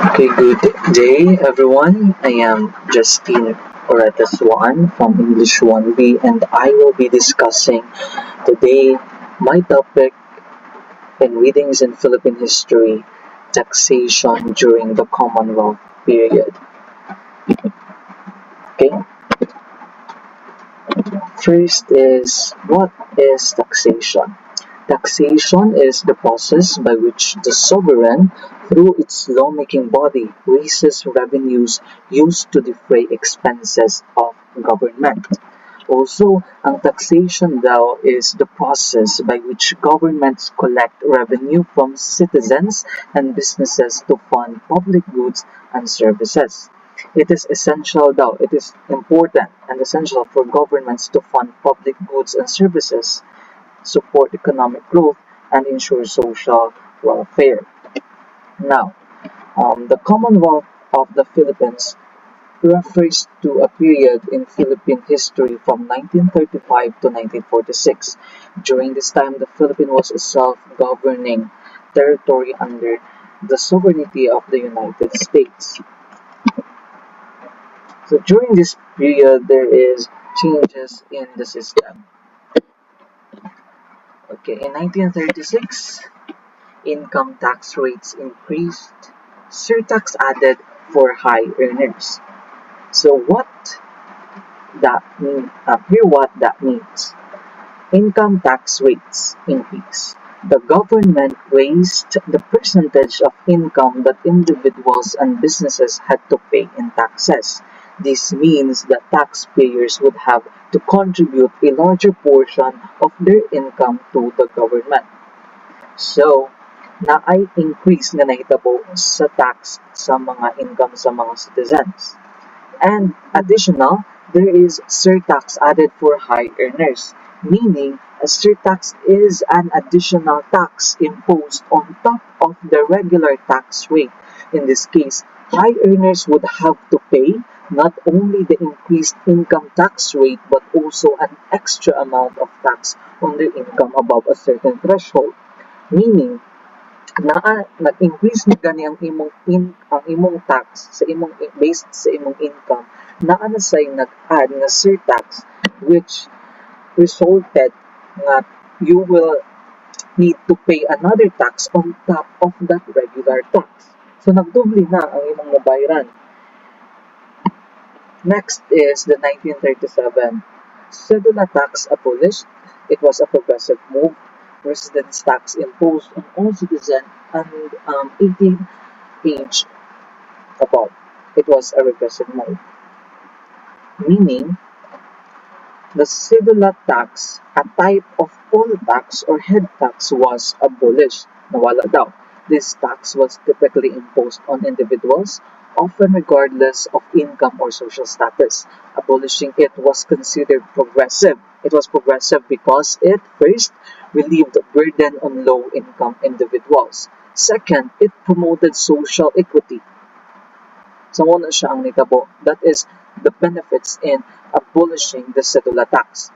Okay, good day everyone. I am Justine Orataswan from English 1B and I will be discussing today my topic in readings in Philippine history, taxation during the Commonwealth period. Okay, first is what is taxation? Taxation is the process by which the sovereign, through its lawmaking body, raises revenues used to defray expenses of government. Also, ang taxation daw is the process by which governments collect revenue from citizens and businesses to fund public goods and services. It is essential daw, it is important and essential for governments to fund public goods and services, support economic growth, and ensure social welfare. Now, the Commonwealth of the Philippines refers to a period in Philippine history from 1935 to 1946. During this time, the Philippines was a self-governing territory under the sovereignty of the United States. So during this period, there is changes in the system. Okay, in 1936, income tax rates increased, surtax added for high earners. So what that means. Income tax rates increase. The government raised the percentage of income that individuals and businesses had to pay in taxes. This means that taxpayers would have to contribute a larger portion of their income to the government. So, naay increase nga nahitabo sa tax sa mga income sa mga citizens. And additional, there is surtax added for high earners, meaning a surtax is an additional tax imposed on top of the regular tax rate. In this case, high earners would have to pay not only the increased income tax rate but also an extra amount of tax on their income above a certain threshold. Meaning, nag-increase na gani ang imong tax sa imong based sa imong income, naa na say nag-add nga surtax which resulted nga you will need to pay another tax on top of that regular tax. So nagdoble na ang imong nabayaran. Next is the 1937 cedula tax abolished. It was a progressive move. Residence tax imposed on all citizens and 18 age above. It was a regressive move, meaning the cedula tax, a type of poll tax or head tax, was abolished. Nawala daw. This tax was typically imposed on individuals, often regardless of income or social status. Abolishing it was considered progressive. It was progressive because it, first, relieved the burden on low-income individuals. Second, it promoted social equity. So, muna siya ang nitabo. That is the benefits in abolishing the cedula tax.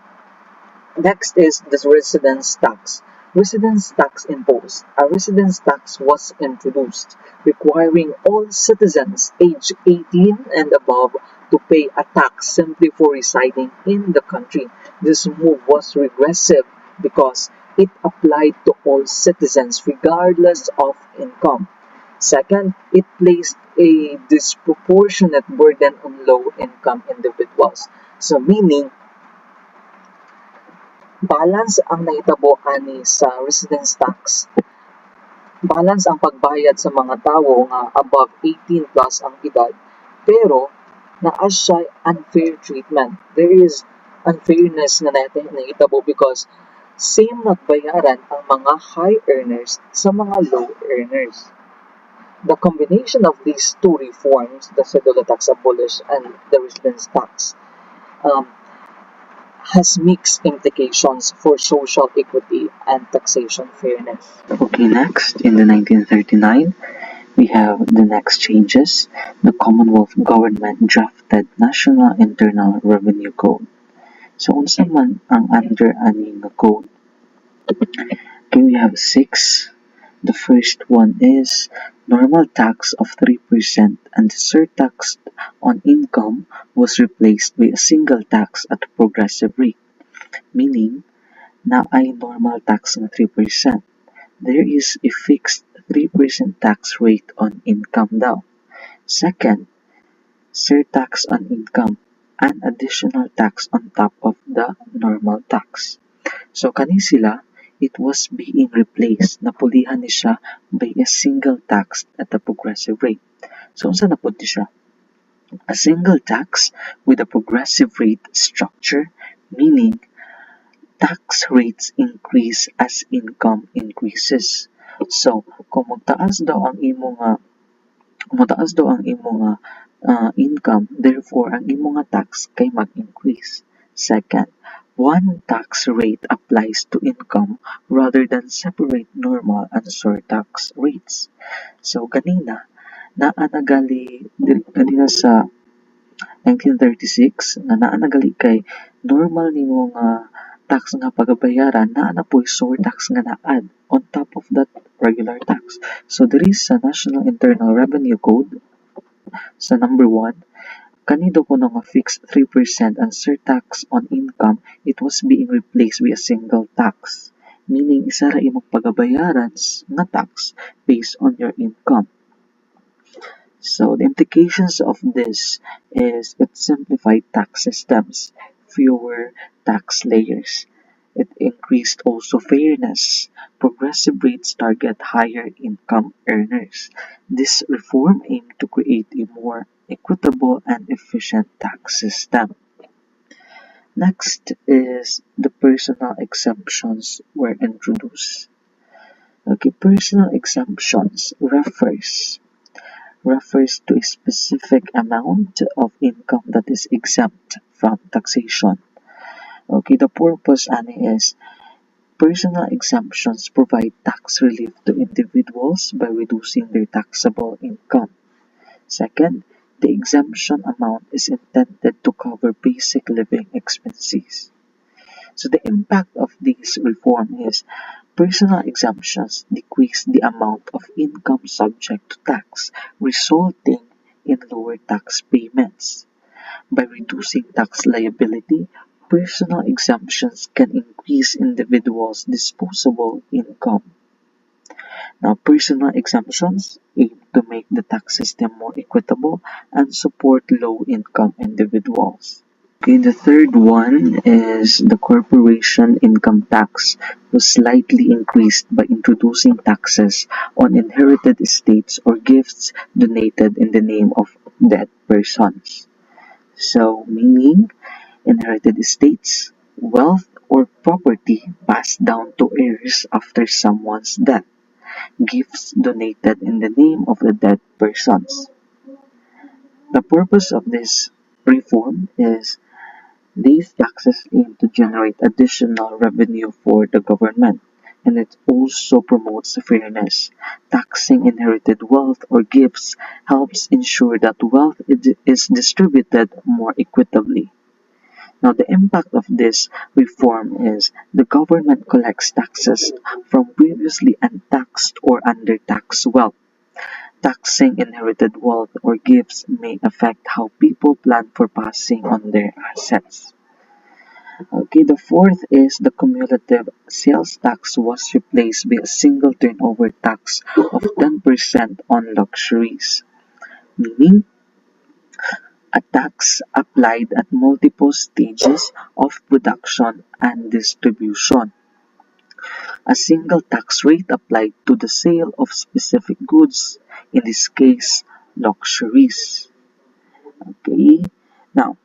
Next is the residence tax. Residence tax imposed. A residence tax was introduced, requiring all citizens aged 18 and above to pay a tax simply for residing in the country. This move was regressive because it applied to all citizens regardless of income. Second, it placed a disproportionate burden on low-income individuals. So meaning, balance ang nahitabo ani sa residence tax. Balance ang pagbayad sa mga tawo nga above 18 plus ang edad, pero naa siya unfair treatment. There is unfairness na nahitabo because same nagbayaran ang mga high earners sa mga low earners. The combination of these two reforms, the cedula tax abolished and the residence tax, has mixed implications for social equity and taxation fairness. Okay, next, in the 1939, we have the next changes. The Commonwealth government drafted National Internal Revenue Code. So, unsa man ang under ani nga code? Okay, we have 6. The first one is normal tax of 3% and the surtax on income was replaced by a single tax at a progressive rate, meaning na ay normal tax ng 3%. There is a fixed 3% tax rate on income daw. Second, surtax on income, an additional tax on top of the normal tax. So kani sila, it was being replaced, napulihan ni siya by a single tax at a progressive rate. So unsa na pud siya? A single tax with a progressive rate structure, meaning tax rates increase as income increases. So kung magtaas daw ang imong income, therefore ang imong tax kay mag-increase. Second, one tax rate applies to income rather than separate normal and surtax rates. So kanina, kanina sa 1936 nga naa nagali kay normal nimo nga tax nga pagabayaran naa na po'y surtax nga naad on top of that regular tax. So diri sa National Internal Revenue Code sa number 1, kanido ko nga fixed 3% and surtax on income, it was being replaced by a single tax. Meaning, isa ra imong pagabayaran nga tax based on your income. So the implications of this is it simplified tax systems, fewer tax layers. It increased also fairness. Progressive rates target higher income earners. This reform aimed to create a more equitable and efficient tax system. Next is the personal exemptions were introduced. Okay, personal exemptions refers to a specific amount of income that is exempt from taxation. Okay, the purpose ani is personal exemptions provide tax relief to individuals by reducing their taxable income. Second, the exemption amount is intended to cover basic living expenses. So the impact of this reform is personal exemptions decrease the amount of income subject to tax, resulting in lower tax payments. By reducing tax liability, personal exemptions can increase individuals' disposable income. Now, personal exemptions aim to make the tax system more equitable and support low-income individuals. Okay, the third one is the corporation income tax was slightly increased by introducing taxes on inherited estates or gifts donated in the name of dead persons. So, meaning inherited estates, wealth, or property passed down to heirs after someone's death, gifts donated in the name of the dead persons. The purpose of this reform is these taxes aim to generate additional revenue for the government, and it also promotes fairness. Taxing inherited wealth or gifts helps ensure that wealth is distributed more equitably. Now, the impact of this reform is the government collects taxes from previously untaxed or undertaxed wealth. Taxing inherited wealth or gifts may affect how people plan for passing on their assets. Okay, the fourth is the cumulative sales tax was replaced by a single turnover tax of 10% on luxuries, meaning a tax applied at multiple stages of production and distribution. A single tax rate applied to the sale of specific goods, in this case, luxuries. Okay, now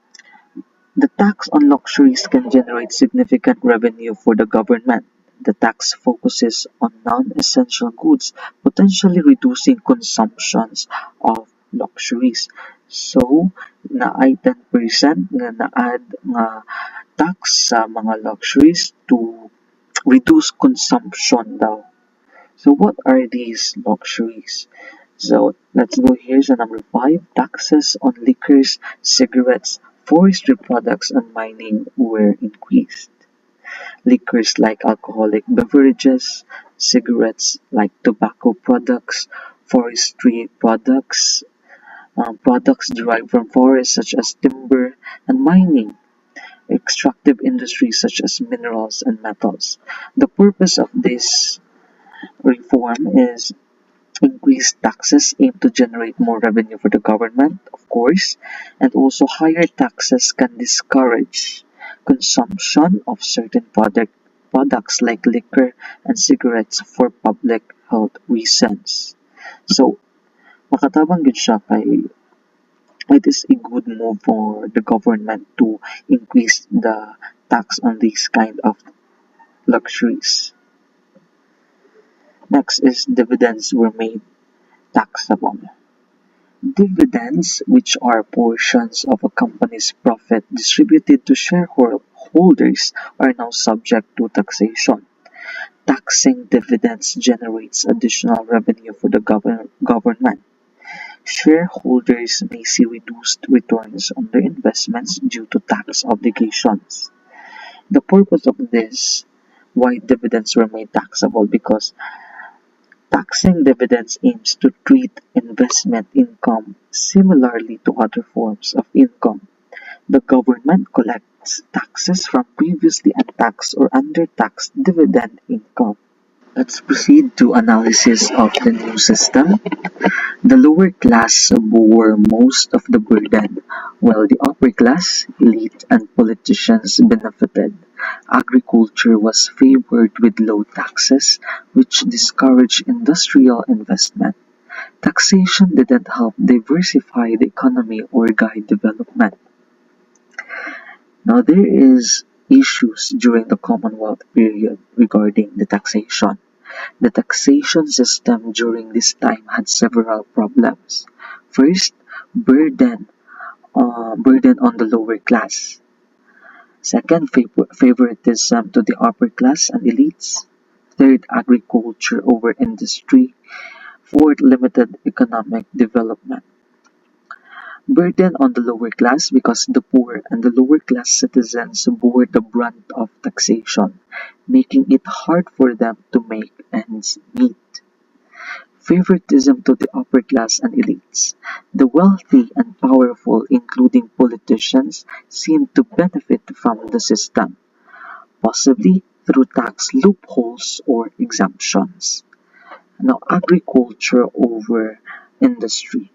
the tax on luxuries can generate significant revenue for the government. The tax focuses on non-essential goods, potentially reducing consumptions of luxuries. So, naay 10% nga naad nga tax sa mga luxuries to reduce consumption daw. So, what are these luxuries? So, let's go here sa number 5. Taxes on liquors, cigarettes, forestry products, and mining were increased. Liquors like alcoholic beverages, cigarettes like tobacco products, forestry products, products derived from forests such as timber and mining, extractive industries such as minerals and metals. The purpose of this reform is increased taxes aim to generate more revenue for the government, of course, and also higher taxes can discourage consumption of certain products like liquor and cigarettes for public health reasons. So, makatabang gid siya kay it is a good move for the government to increase the tax on these kind of luxuries. Next is dividends were made taxable. Dividends, which are portions of a company's profit distributed to shareholders, are now subject to taxation. Taxing dividends generates additional revenue for the government. Shareholders may see reduced returns on their investments due to tax obligations. The purpose of this, why dividends were made taxable, because taxing dividends aims to treat investment income similarly to other forms of income. The government collects taxes from previously untaxed or undertaxed dividend income. Let's proceed to analysis of the new system. The lower class bore most of the burden, while the upper class, elite, and politicians benefited. Agriculture was favored with low taxes, which discouraged industrial investment. Taxation didn't help diversify the economy or guide development. Now there is issues during the Commonwealth period regarding the taxation. The taxation system during this time had several problems. First, burden burden on the lower class. Second, favoritism to the upper class and elites. Third, agriculture over industry. Fourth, limited economic development. Burden on the lower class because the poor and the lower class citizens bore the brunt of taxation, making it hard for them to make ends meet. Favoritism to the upper class and elites. The wealthy and powerful, including politicians, seem to benefit from the system, possibly through tax loopholes or exemptions. Now, agriculture over industry.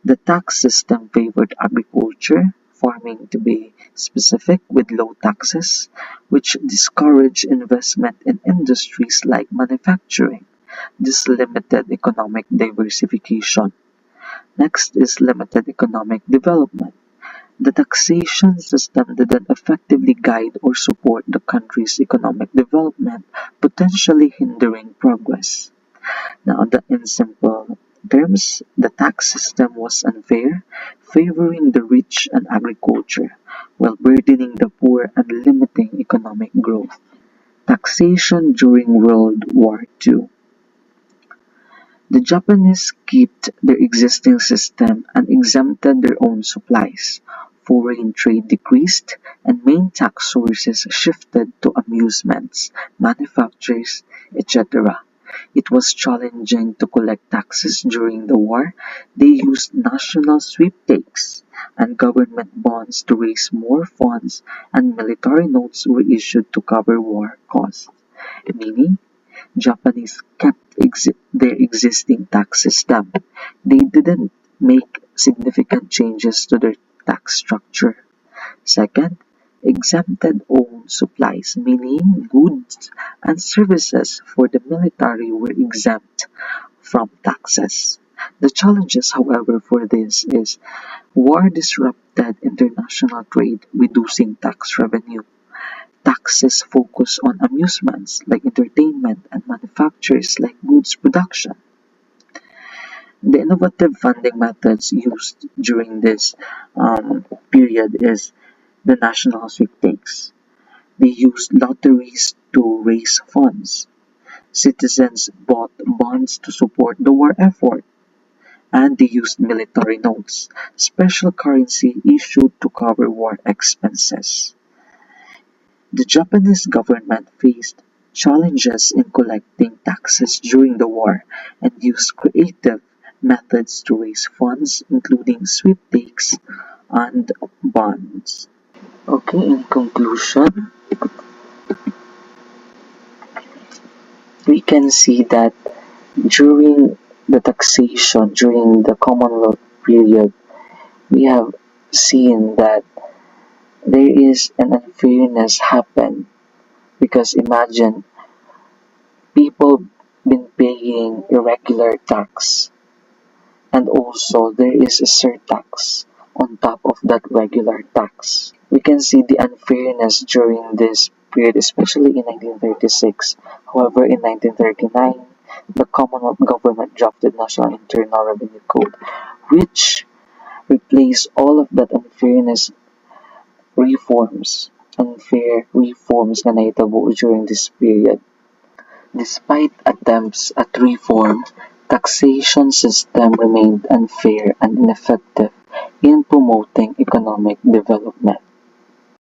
The tax system favored agriculture, farming to be specific, with low taxes, which discouraged investment in industries like manufacturing. This limited economic diversification. Next is limited economic development. The taxation system didn't effectively guide or support the country's economic development, potentially hindering progress. Now, in simple terms, the tax system was unfair, favoring the rich and agriculture, while burdening the poor and limiting economic growth. Taxation during World War II. The Japanese kept their existing system and exempted their own supplies. Foreign trade decreased, and main tax sources shifted to amusements, manufactures, etc. It was challenging to collect taxes during the war. They used national sweepstakes and government bonds to raise more funds, and military notes were issued to cover war costs, meaning Japanese kept their existing tax system. They didn't make significant changes to their tax structure. Second, exempted owned supplies, meaning goods and services for the military were exempt from taxes. The challenges, however, for this is war disrupted international trade, reducing tax revenue. Taxes focus on amusements like entertainment and manufactures like goods production. The innovative funding methods used during this period is the national sweepstakes. They used lotteries to raise funds. Citizens bought bonds to support the war effort, and they used military notes, special currency issued to cover war expenses. The Japanese government faced challenges in collecting taxes during the war and used creative methods to raise funds, including sweepstakes and bonds. Okay, in conclusion, we can see that during the taxation, during the Commonwealth period, we have seen that there is an unfairness happen because imagine people been paying irregular tax and also there is a surtax on top of that regular tax. We can see the unfairness during this period, especially in 1936. However, in 1939, the Commonwealth government drafted National Internal Revenue Code, which replaced all of that unfair reforms na nahitabo during this period. Despite attempts at reform, taxation system remained unfair and ineffective in promoting economic development.